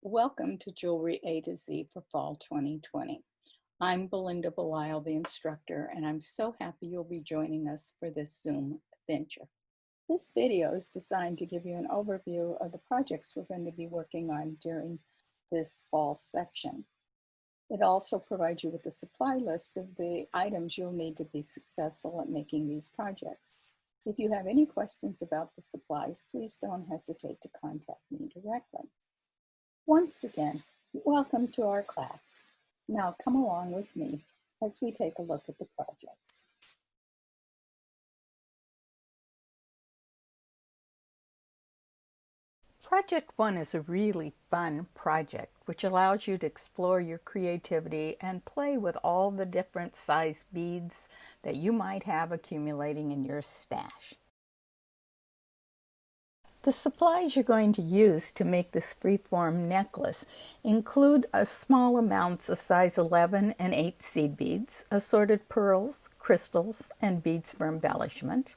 Welcome to Jewelry A to Z for Fall 2020. I'm Belinda Belisle, the instructor, and I'm so happy you'll be joining us for this Zoom adventure. This video is designed to give you an overview of the projects we're going to be working on during this fall section. It also provides you with a supply list of the items you'll need to be successful at making these projects. If you have any questions about the supplies, please don't hesitate to contact me directly. Once again, welcome to our class. Now come along with me as we take a look at the projects. Project 1 is a really fun project which allows you to explore your creativity and play with all the different size beads that you might have accumulating in your stash. The supplies you're going to use to make this freeform necklace include small amounts of size 11 and 8 seed beads, assorted pearls, crystals, and beads for embellishment.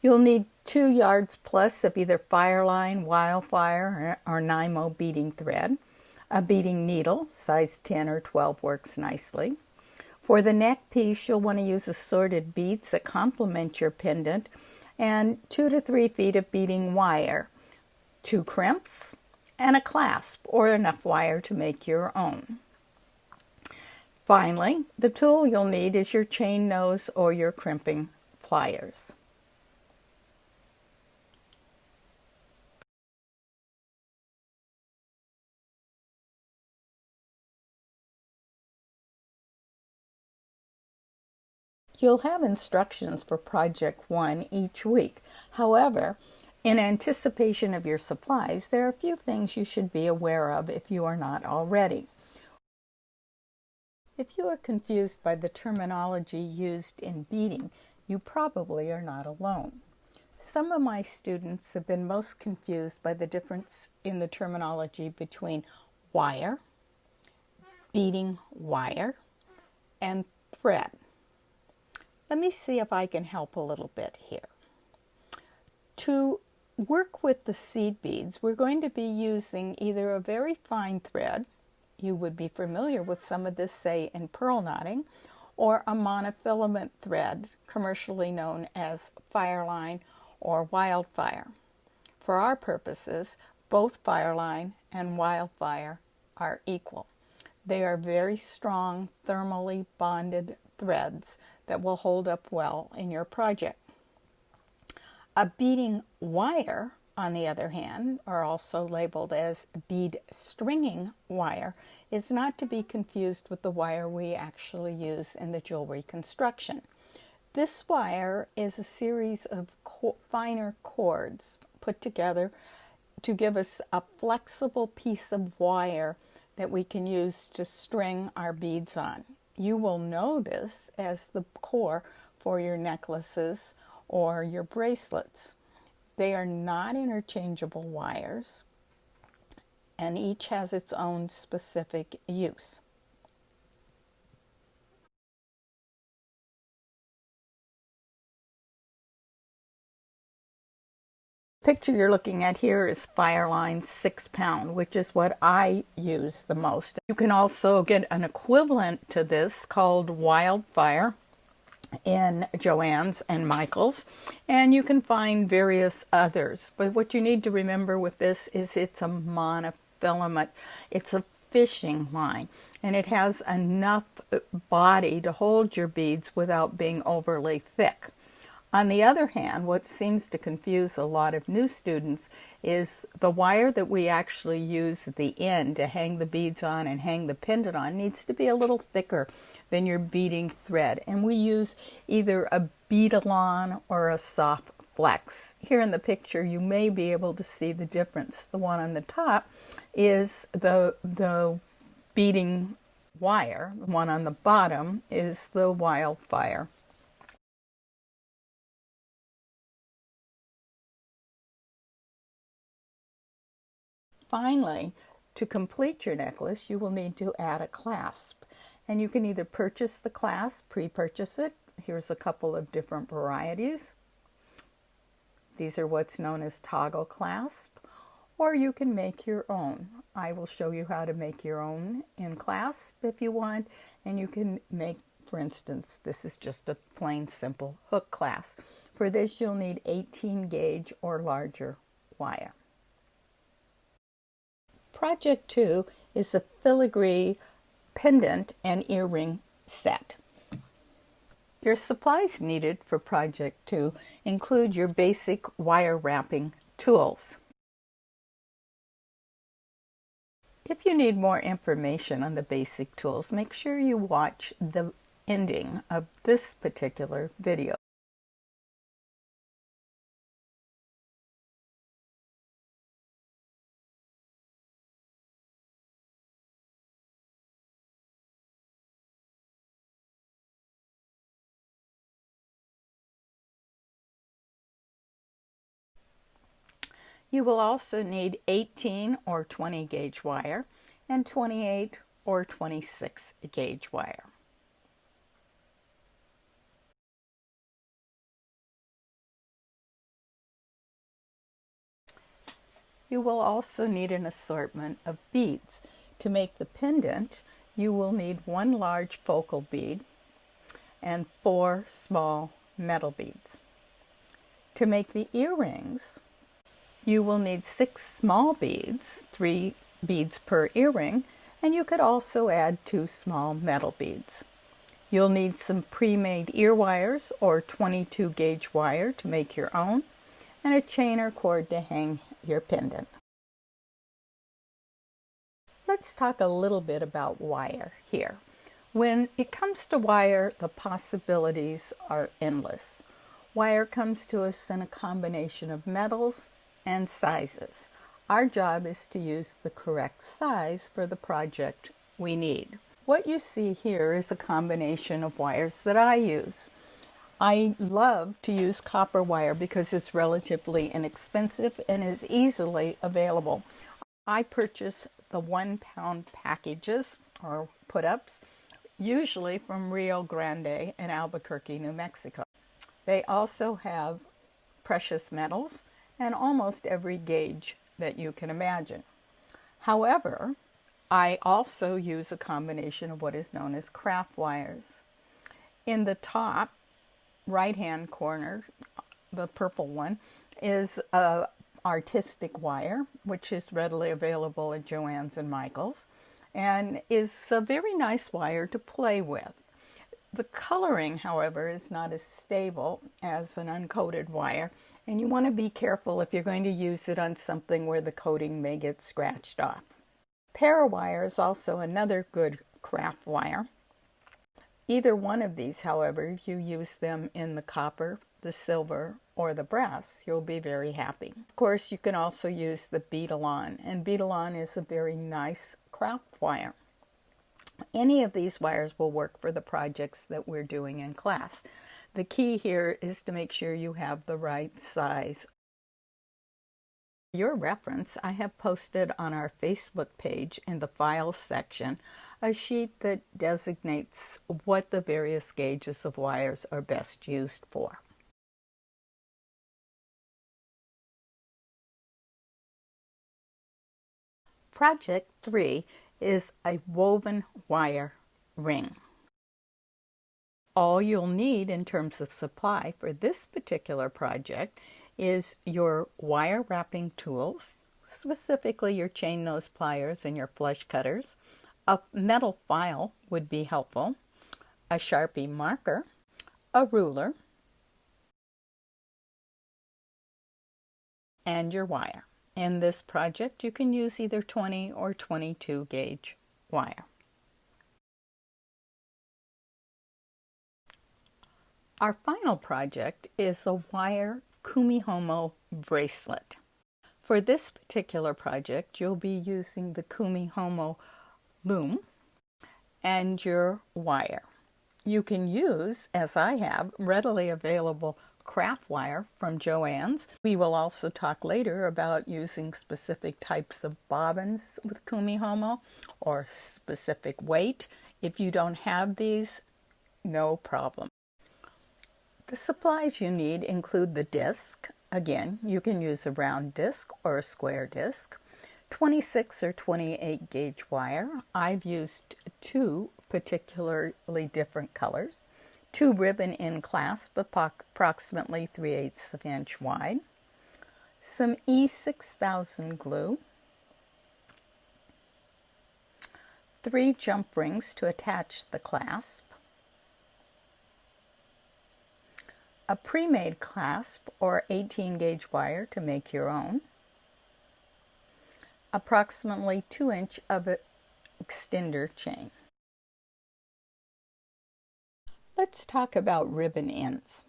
You'll need 2 yards plus of either Fireline, Wildfire, or Nymo beading thread. A beading needle, size 10 or 12 works nicely. For the neck piece, you'll want to use assorted beads that complement your pendant, and 2 to 3 feet of beading wire, 2 crimps, and a clasp or enough wire to make your own. Finally, the tool you'll need is your chain nose or your crimping pliers. You'll have instructions for Project 1 each week. However, in anticipation of your supplies, there are a few things you should be aware of if you are not already. If you are confused by the terminology used in beading, you probably are not alone. Some of my students have been most confused by the difference in the terminology between wire, beading wire, and thread. Let me see if I can help a little bit here. To work with the seed beads, we're going to be using either a very fine thread, you would be familiar with some of this, say, in pearl knotting, or a monofilament thread, commercially known as Fireline or Wildfire. For our purposes, both Fireline and Wildfire are equal. They are very strong, thermally bonded threads that will hold up well in your project. A beading wire, on the other hand, or also labeled as bead stringing wire, is not to be confused with the wire we actually use in the jewelry construction. This wire is a series of finer cords put together to give us a flexible piece of wire that we can use to string our beads on. You will know this as the core for your necklaces or your bracelets. They are not interchangeable wires, and each has its own specific use. The picture you're looking at here is Fireline 6-pound, which is what I use the most. You can also get an equivalent to this called Wildfire in Joann's and Michael's, and you can find various others. But what you need to remember with this is it's a monofilament. It's a fishing line, and it has enough body to hold your beads without being overly thick. On the other hand, what seems to confuse a lot of new students is the wire that we actually use at the end to hang the beads on and hang the pendant on needs to be a little thicker than your beading thread. And we use either a bead-along or a soft flex. Here in the picture, you may be able to see the difference. The one on the top is the beading wire. The one on the bottom is the Wildfire. Finally, to complete your necklace, you will need to add a clasp. And you can either purchase the clasp, pre-purchase it. Here's a couple of different varieties. These are what's known as toggle clasp, or you can make your own. I will show you how to make your own in Clasps if you want, and you can make, for instance, this is just a plain simple hook clasp. For this you'll need 18 gauge or larger wire. Project 2 is a filigree pendant and earring set. Your supplies needed for Project 2 include your basic wire wrapping tools. If you need more information on the basic tools, make sure you watch the ending of this particular video. You will also need 18 or 20 gauge wire and 28 or 26 gauge wire. You will also need an assortment of beads. To make the pendant, you will need 1 large focal bead and 4 small metal beads. To make the earrings, you will need 6 small beads, 3 beads per earring, and you could also add 2 small metal beads. You'll need some pre-made ear wires or 22 gauge wire to make your own, and a chain or cord to hang your pendant. Let's talk a little bit about wire here. When it comes to wire, the possibilities are endless. Wire comes to us in a combination of metals and sizes. Our job is to use the correct size for the project we need. What you see here is a combination of wires that I use. I love to use copper wire because it's relatively inexpensive and is easily available. I purchase the 1-pound packages or put-ups, usually from Rio Grande in Albuquerque, New Mexico. They also have precious metals and almost every gauge that you can imagine. However, I also use a combination of what is known as craft wires. In the top right-hand corner, the purple one, is a artistic wire, which is readily available at Joann's and Michael's, and is a very nice wire to play with. The coloring, however, is not as stable as an uncoated wire, and you want to be careful if you're going to use it on something where the coating may get scratched off. Parawire is also another good craft wire. Either one of these, however, if you use them in the copper, the silver, or the brass, you'll be very happy. Of course, you can also use the Beadalon, and Beadalon is a very nice craft wire. Any of these wires will work for the projects that we're doing in class. The key here is to make sure you have the right size. For your reference, I have posted on our Facebook page in the Files section a sheet that designates what the various gauges of wires are best used for. Project 3 is a woven wire ring. All you'll need in terms of supply for this particular project is your wire wrapping tools, specifically your chain nose pliers and your flush cutters. A metal file would be helpful, a Sharpie marker, a ruler, and your wire. In this project, you can use either 20 or 22 gauge wire. Our final project is a wire Kumi Homo bracelet. For this particular project, you'll be using the Kumi Homo loom and your wire. You can use, as I have, readily available craft wire from Joann's. We will also talk later about using specific types of bobbins with Kumi Homo or specific weight. If you don't have these, no problem. The supplies you need include the disc. Again, you can use a round disc or a square disc. 26 or 28 gauge wire. I've used two particularly different colors. Two ribbon end clasps approximately 3/8 of an inch wide. Some E6000 glue. 3 jump rings to attach the clasp. A pre-made clasp or 18 gauge wire to make your own. Approximately 2" of extender chain. Let's talk about ribbon ends.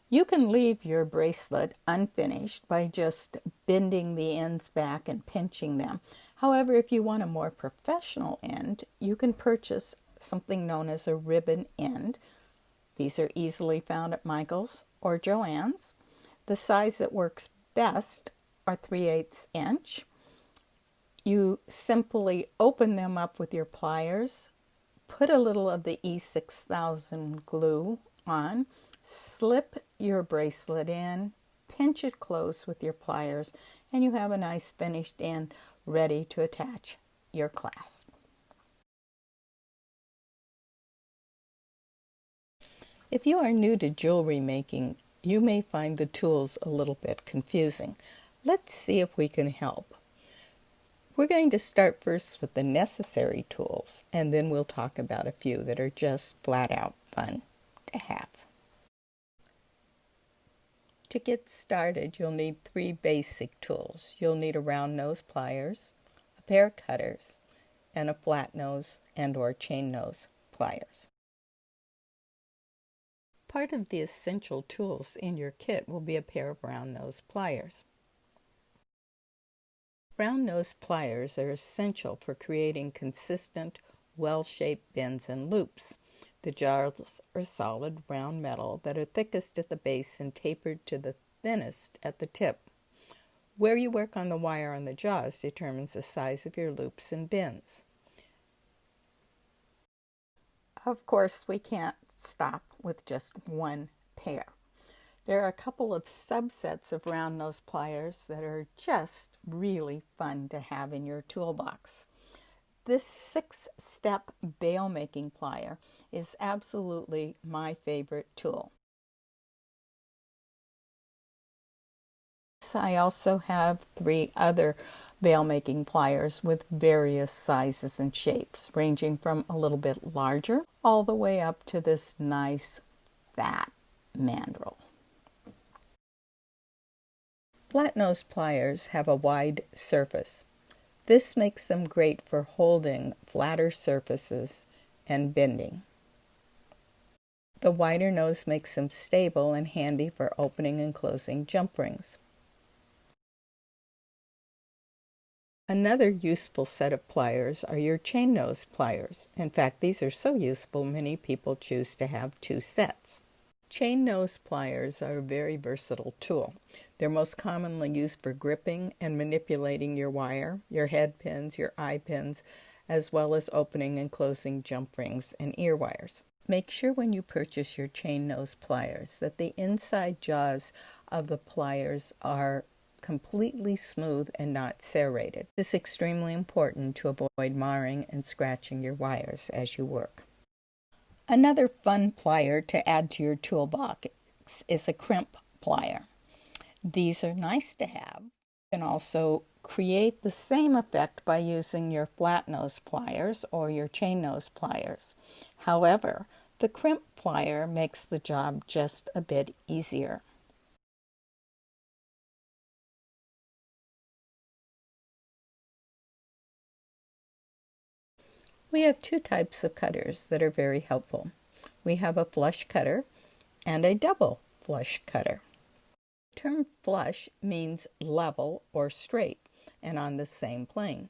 You can leave your bracelet unfinished by just bending the ends back and pinching them. However, if you want a more professional end, you can purchase something known as a ribbon end. These are easily found at Michael's or Joann's. The size that works best are 3/8 inch. You simply open them up with your pliers, put a little of the E6000 glue on, slip your bracelet in, pinch it close with your pliers, and you have a nice finished end ready to attach your clasp. If you are new to jewelry making, you may find the tools a little bit confusing. Let's see if we can help. We're going to start first with the necessary tools, and then we'll talk about a few that are just flat out fun to have. To get started, you'll need 3 basic tools. You'll need a round nose pliers, a pair of cutters, and a flat nose and or chain nose pliers. Part of the essential tools in your kit will be a pair of round nose pliers. Round nose pliers are essential for creating consistent, well-shaped bends and loops. The jaws are solid, round metal that are thickest at the base and tapered to the thinnest at the tip. Where you work on the wire on the jaws determines the size of your loops and bends. Of course, we can't stop with just one pair. There are a couple of subsets of round nose pliers that are just really fun to have in your toolbox. This 6-step bail making plier is absolutely my favorite tool. I also have 3 other bail making pliers with various sizes and shapes, ranging from a little bit larger all the way up to this nice fat mandrel. Flat nose pliers have a wide surface. This makes them great for holding flatter surfaces and bending. The wider nose makes them stable and handy for opening and closing jump rings. Another useful set of pliers are your chain nose pliers. In fact, these are so useful many people choose to have 2 sets. Chain nose pliers are a very versatile tool. They're most commonly used for gripping and manipulating your wire, your head pins, your eye pins, as well as opening and closing jump rings and ear wires. Make sure when you purchase your chain nose pliers that the inside jaws of the pliers are completely smooth and not serrated. This is extremely important to avoid marring and scratching your wires as you work. Another fun plier to add to your toolbox is a crimp plier. These are nice to have. You can also create the same effect by using your flat nose pliers or your chain nose pliers. However, the crimp plier makes the job just a bit easier. We have 2 types of cutters that are very helpful. We have a flush cutter and a double flush cutter. The term flush means level or straight and on the same plane.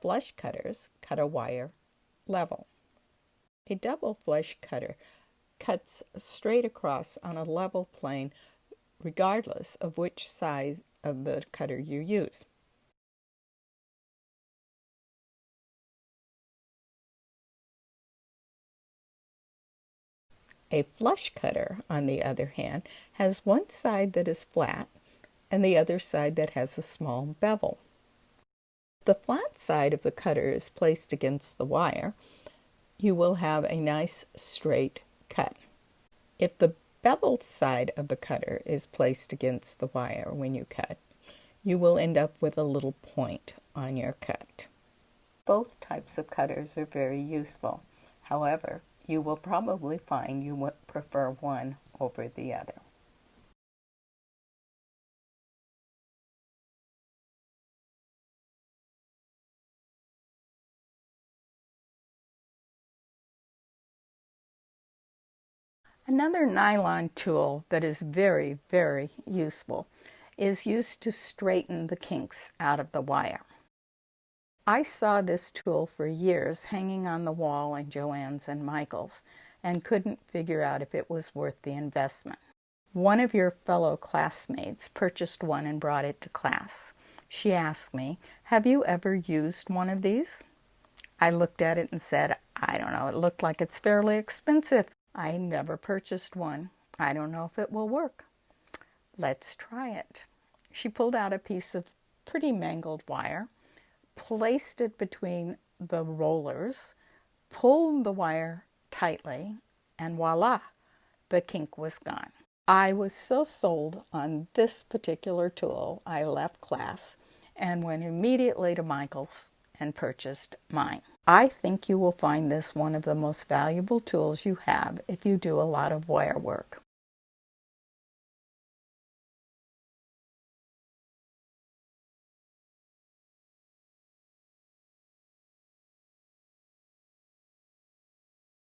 Flush cutters cut a wire level. A double flush cutter cuts straight across on a level plane regardless of which side of the cutter you use. A flush cutter, on the other hand, has one side that is flat and the other side that has a small bevel. the flat side of the cutter is placed against the wire, you will have a nice straight cut. If the beveled side of the cutter is placed against the wire when you cut, you will end up with a little point on your cut. Both types of cutters are very useful. However, you will probably find you would prefer one over the other. Another nylon tool that is very, very useful is used to straighten the kinks out of the wire. I saw this tool for years hanging on the wall in Joann's and Michael's and couldn't figure out if it was worth the investment. One of your fellow classmates purchased one and brought it to class. She asked me, "Have you ever used one of these?" I looked at it and said, "I don't know, it looked like it's fairly expensive. I never purchased one. I don't know if it will work. Let's try it." She pulled out a piece of pretty mangled wire, placed it between the rollers, pulled the wire tightly, and voila, the kink was gone. I was so sold on this particular tool, I left class and went immediately to Michael's and purchased mine. I think you will find this one of the most valuable tools you have if you do a lot of wire work.